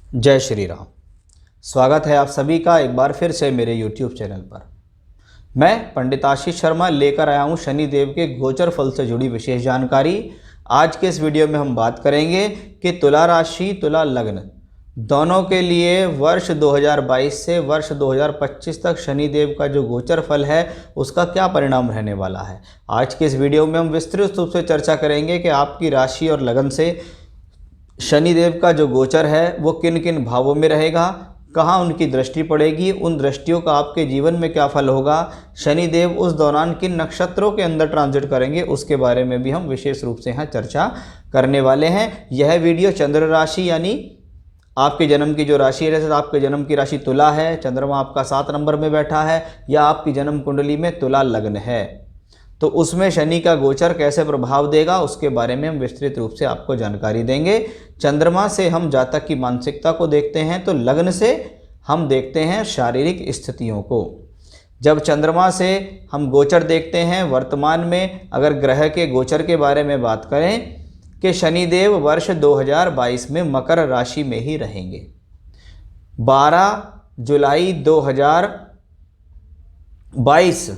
जय श्री राम। स्वागत है आप सभी का एक बार फिर से मेरे YouTube चैनल पर। मैं पंडित आशीष शर्मा लेकर आया हूँ शनि देव के गोचर फल से जुड़ी विशेष जानकारी। आज के इस वीडियो में हम बात करेंगे कि तुला राशि तुला लग्न दोनों के लिए वर्ष 2022 से वर्ष 2025 तक शनि देव का जो गोचर फल है उसका क्या परिणाम रहने वाला है। आज के इस वीडियो में हम विस्तृत रूप से चर्चा करेंगे कि आपकी राशि और लगन से शनि देव का जो गोचर है वो किन किन भावों में रहेगा, कहाँ उनकी दृष्टि पड़ेगी, उन दृष्टियों का आपके जीवन में क्या फल होगा, शनि देव उस दौरान किन नक्षत्रों के अंदर ट्रांजिट करेंगे, उसके बारे में भी हम विशेष रूप से यहाँ चर्चा करने वाले हैं। यह वीडियो चंद्र राशि यानी आपके जन्म की जो राशि है, जैसे आपके जन्म की राशि तुला है, चंद्रमा आपका 7 नंबर में बैठा है, या आपकी जन्म कुंडली में तुला लग्न है, तो उसमें शनि का गोचर कैसे प्रभाव देगा उसके बारे में हम विस्तृत रूप से आपको जानकारी देंगे। चंद्रमा से हम जातक की मानसिकता को देखते हैं, तो लग्न से हम देखते हैं शारीरिक स्थितियों को। जब चंद्रमा से हम गोचर देखते हैं, वर्तमान में अगर ग्रह के गोचर के बारे में बात करें कि शनिदेव वर्ष 2022 में मकर राशि में ही रहेंगे। 12 जुलाई 2022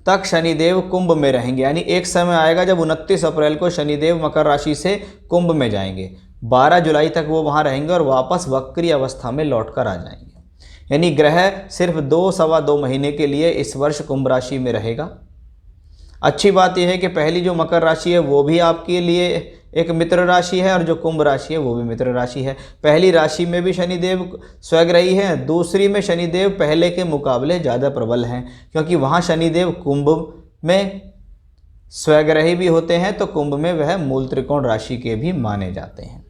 तक शनिदेव कुंभ में रहेंगे, यानी एक समय आएगा जब 29 अप्रैल को शनिदेव मकर राशि से कुंभ में जाएंगे। 12 जुलाई तक वो वहाँ रहेंगे और वापस वक्री अवस्था में लौटकर आ जाएंगे। यानी ग्रह सिर्फ 2-2.25 महीने के लिए इस वर्ष कुंभ राशि में रहेगा। अच्छी बात यह है कि पहली जो मकर राशि है वो भी आपके लिए एक मित्र राशि है और जो कुंभ राशि है वो भी मित्र राशि है। पहली राशि में भी शनिदेव स्वग्रही है, दूसरी में शनिदेव पहले के मुकाबले ज़्यादा प्रबल हैं, क्योंकि वहाँ शनिदेव कुंभ में स्वग्रही भी होते हैं, तो कुंभ में वह मूल त्रिकोण राशि के भी माने जाते हैं।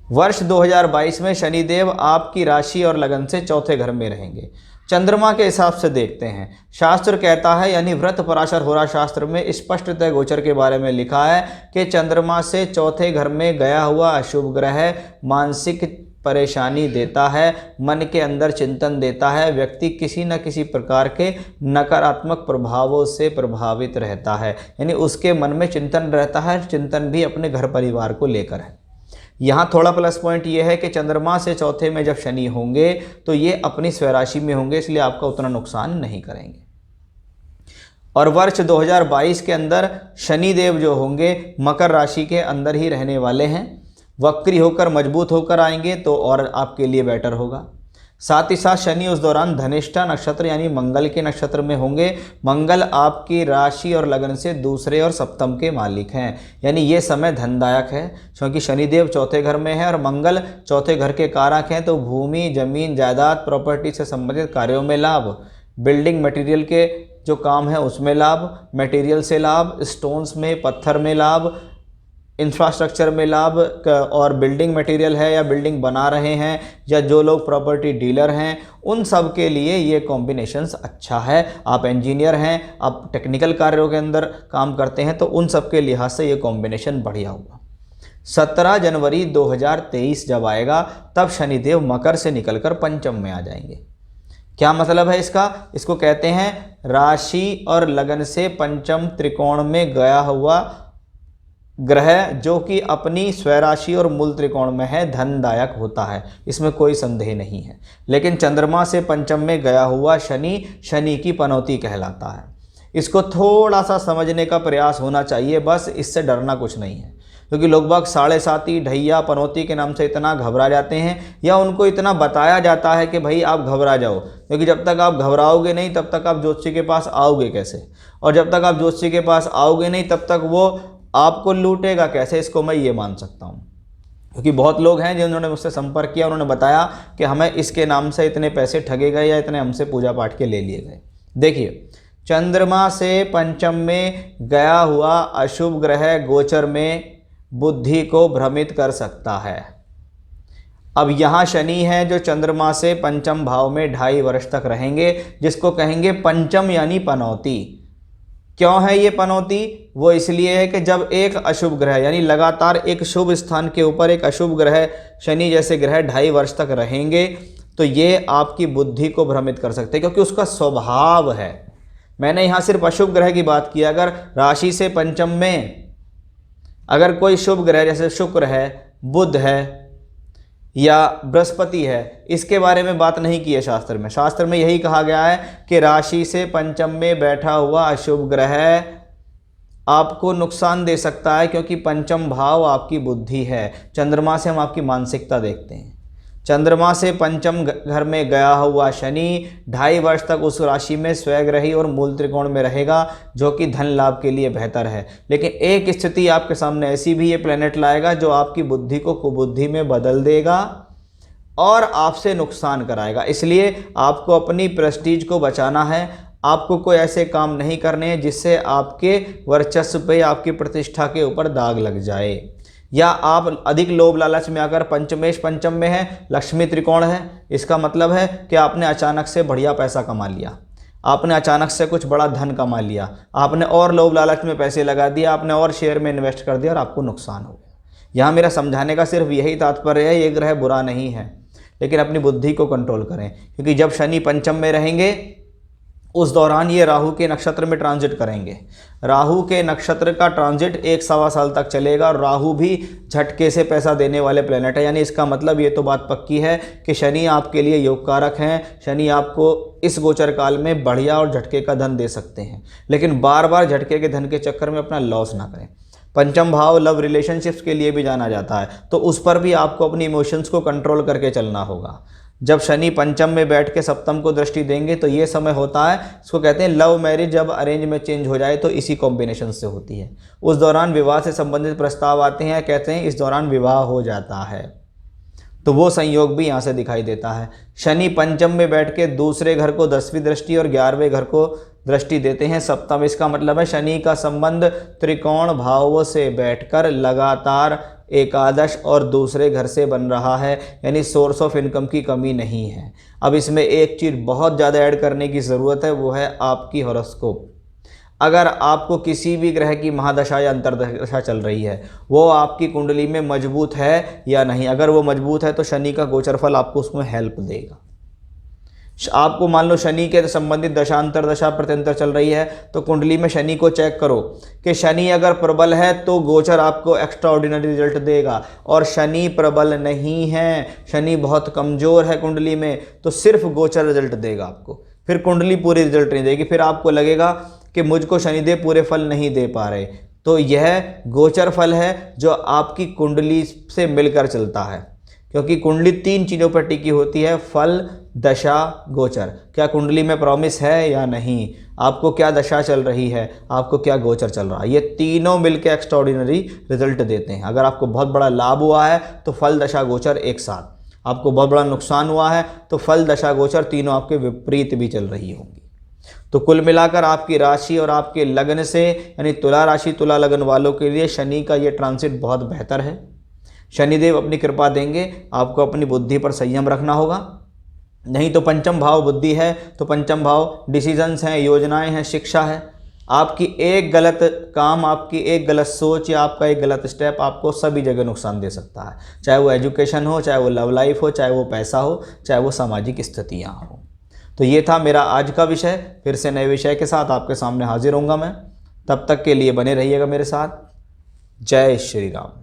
वर्ष 2022 में शनिदेव आपकी राशि और लगन से चौथे घर में रहेंगे। चंद्रमा के हिसाब से देखते हैं, शास्त्र कहता है, यानी व्रत पराशर होरा शास्त्र में स्पष्टतः गोचर के बारे में लिखा है कि चंद्रमा से चौथे घर में गया हुआ अशुभ ग्रह मानसिक परेशानी देता है, मन के अंदर चिंतन देता है, व्यक्ति किसी न किसी प्रकार के नकारात्मक प्रभावों से प्रभावित रहता है, यानी उसके मन में चिंतन रहता है, चिंतन भी अपने घर परिवार को लेकर है। यहाँ थोड़ा प्लस पॉइंट ये है कि चंद्रमा से चौथे में जब शनि होंगे तो ये अपनी स्वराशि में होंगे, इसलिए आपका उतना नुकसान नहीं करेंगे। और वर्ष 2022 के अंदर शनि देव जो होंगे मकर राशि के अंदर ही रहने वाले हैं, वक्री होकर मजबूत होकर आएंगे तो और आपके लिए बेटर होगा। साथ ही साथ शनि उस दौरान धनिष्ठा नक्षत्र यानी मंगल के नक्षत्र में होंगे। मंगल आपकी राशि और लगन से दूसरे और सप्तम के मालिक हैं, यानी ये समय धनदायक है, क्योंकि शनिदेव चौथे घर में है और मंगल चौथे घर के कारक हैं। तो भूमि, जमीन, जायदाद, प्रॉपर्टी से संबंधित कार्यों में लाभ, बिल्डिंग मटेरियल के जो काम है उसमें लाभ, मटेरियल से लाभ, स्टोन्स में, पत्थर में लाभ, इंफ्रास्ट्रक्चर में लाभ, और बिल्डिंग मटेरियल है या बिल्डिंग बना रहे हैं या जो लोग प्रॉपर्टी डीलर हैं उन सब के लिए ये कॉम्बिनेशंस अच्छा है। आप इंजीनियर हैं, आप टेक्निकल कार्यों के अंदर काम करते हैं, तो उन सब के लिहाज से ये कॉम्बिनेशन बढ़िया होगा। 17 जनवरी 2023 जब आएगा तब शनिदेव मकर से निकलकर पंचम में आ जाएंगे। क्या मतलब है इसका? इसको कहते हैं राशि और लगन से पंचम त्रिकोण में गया हुआ ग्रह जो कि अपनी स्वराशि और मूल त्रिकोण में है, धनदायक होता है, इसमें कोई संदेह नहीं है। लेकिन चंद्रमा से पंचम में गया हुआ शनि, शनि की पनौती कहलाता है। इसको थोड़ा सा समझने का प्रयास होना चाहिए, बस, इससे डरना कुछ नहीं है। क्योंकि लोग बाग 7.5 ढैया पनौती के नाम से इतना घबरा जाते हैं, या उनको इतना बताया जाता है कि भाई आप घबरा जाओ, क्योंकि जब तक आप घबराओगे नहीं तब तक आप ज्योतिषी के पास आओगे कैसे, और जब तक आप ज्योतिषी के पास आओगे नहीं तब तक वो आपको लूटेगा कैसे, इसको मैं ये मान सकता हूँ। क्योंकि बहुत लोग हैं जिन्होंने मुझसे संपर्क किया, उन्होंने बताया कि हमें इसके नाम से इतने पैसे ठगे गए या इतने हमसे पूजा पाठ के ले लिए गए। देखिए, चंद्रमा से पंचम में गया हुआ अशुभ ग्रह गोचर में बुद्धि को भ्रमित कर सकता है। अब यहाँ शनि है जो चंद्रमा से पंचम भाव में 2.5 वर्ष तक रहेंगे, जिसको कहेंगे पंचम यानी पनौती। क्यों है ये पनौती? वो इसलिए है कि जब एक अशुभ ग्रह यानी लगातार एक शुभ स्थान के ऊपर एक अशुभ ग्रह, शनि जैसे ग्रह 2.5 वर्ष तक रहेंगे तो ये आपकी बुद्धि को भ्रमित कर सकते हैं, क्योंकि उसका स्वभाव है। मैंने यहाँ सिर्फ अशुभ ग्रह की बात की, अगर राशि से पंचम में अगर कोई शुभ ग्रह जैसे शुक्र है, बुध है, या बृहस्पति है, इसके बारे में बात नहीं की है शास्त्र में। शास्त्र में यही कहा गया है कि राशि से पंचम में बैठा हुआ अशुभ ग्रह आपको नुकसान दे सकता है, क्योंकि पंचम भाव आपकी बुद्धि है। चंद्रमा से हम आपकी मानसिकता देखते हैं। चंद्रमा से पंचम घर में गया हुआ शनि 2.5 वर्ष तक उस राशि में स्वग्रही और मूल त्रिकोण में रहेगा, जो कि धन लाभ के लिए बेहतर है। लेकिन एक स्थिति आपके सामने ऐसी भी ये प्लेनेट लाएगा जो आपकी बुद्धि को कुबुद्धि में बदल देगा और आपसे नुकसान कराएगा। इसलिए आपको अपनी प्रेस्टीज को बचाना है। आपको कोई ऐसे काम नहीं करने हैं जिससे आपके वर्चस्व पे, आपकी प्रतिष्ठा के ऊपर दाग लग जाए, या आप अधिक लोभ लालच में आकर पंचमेश पंचम में है, लक्ष्मी त्रिकोण है, इसका मतलब है कि आपने अचानक से बढ़िया पैसा कमा लिया, आपने अचानक से कुछ बड़ा धन कमा लिया, आपने और लोभ लालच में पैसे लगा दिया, आपने और शेयर में इन्वेस्ट कर दिया और आपको नुकसान हो गया। यहाँ मेरा समझाने का सिर्फ यही तात्पर्य है, ये ग्रह बुरा नहीं है, लेकिन अपनी बुद्धि को कंट्रोल करें, क्योंकि जब शनि पंचम में रहेंगे उस दौरान ये राहु के नक्षत्र में ट्रांजिट करेंगे। राहु के नक्षत्र का ट्रांजिट 1-1.25 साल तक चलेगा और राहु भी झटके से पैसा देने वाले प्लेनेट है। यानी इसका मतलब ये तो बात पक्की है कि शनि आपके लिए योग कारक हैं। शनि आपको इस गोचर काल में बढ़िया और झटके का धन दे सकते हैं, लेकिन बार बार झटके के धन के चक्कर में अपना लॉस ना करें। पंचम भाव लव रिलेशनशिप्स के लिए भी जाना जाता है, तो उस पर भी आपको अपनी इमोशंस को कंट्रोल करके चलना होगा। जब शनि पंचम में बैठ के सप्तम को दृष्टि देंगे तो ये समय होता है, इसको कहते हैं लव मैरिज, जब अरेंज में चेंज हो जाए तो इसी कॉम्बिनेशन से होती है। उस दौरान विवाह से संबंधित प्रस्ताव आते हैं, कहते हैं इस दौरान विवाह हो जाता है, तो वो संयोग भी यहाँ से दिखाई देता है। शनि पंचम में बैठ के दूसरे घर को 10वीं दृष्टि और 11वें घर को दृष्टि देते हैं सप्तम। इसका मतलब है शनि का संबंध त्रिकोण भावों से बैठकर लगातार एकादश और दूसरे घर से बन रहा है, यानी सोर्स ऑफ इनकम की कमी नहीं है। अब इसमें एक चीज़ बहुत ज़्यादा ऐड करने की ज़रूरत है, वो है आपकी हॉरोस्कोप। अगर आपको किसी भी ग्रह की महादशा या अंतर्दशा चल रही है, वो आपकी कुंडली में मजबूत है या नहीं। अगर वो मजबूत है तो शनि का गोचर फल आपको उसमें हेल्प देगा। आपको मान लो शनि के संबंधित दशा अंतर्दशा प्रत्यंतर चल रही है, तो कुंडली में शनि को चेक करो कि शनि अगर प्रबल है तो गोचर आपको एक्स्ट्रा ऑर्डिनरी रिजल्ट देगा, और शनि प्रबल नहीं है, शनि बहुत कमज़ोर है कुंडली में, तो सिर्फ गोचर रिजल्ट देगा आपको, फिर कुंडली पूरी रिजल्ट नहीं देगी। फिर आपको लगेगा कि मुझको शनिदेव पूरे फल नहीं दे पा रहे। तो यह गोचर फल है जो आपकी कुंडली से मिलकर चलता है, क्योंकि कुंडली 3 चीज़ों पर टिकी होती है, फल, दशा, गोचर। क्या कुंडली में प्रॉमिस है या नहीं, आपको क्या दशा चल रही है, आपको क्या गोचर चल रहा है, ये तीनों मिलकर एक्स्ट्राऑर्डिनरी रिजल्ट देते हैं। अगर आपको बहुत बड़ा लाभ हुआ है तो फल, दशा, गोचर एक साथ, आपको बहुत बड़ा नुकसान हुआ है तो फल, दशा, गोचर तीनों आपके विपरीत भी चल रही होंगी। तो कुल मिलाकर आपकी राशि और आपके लग्न से, यानी तुला राशि तुला लग्न वालों के लिए शनि का ये ट्रांसिट बहुत बेहतर है। शनिदेव अपनी कृपा देंगे, आपको अपनी बुद्धि पर संयम रखना होगा। नहीं तो पंचम भाव बुद्धि है तो पंचम भाव डिसीजंस हैं, योजनाएं हैं, शिक्षा है। आपकी एक गलत काम, आपकी एक गलत सोच या आपका एक गलत स्टेप आपको सभी जगह नुकसान दे सकता है, चाहे वो एजुकेशन हो, चाहे वो लव लाइफ हो, चाहे वो पैसा हो, चाहे वो सामाजिक स्थितियाँ हो। तो ये था मेरा आज का विषय। फिर से नए विषय के साथ आपके सामने हाजिर होऊंगा मैं। तब तक के लिए बने रहिएगा मेरे साथ। जय श्री राम।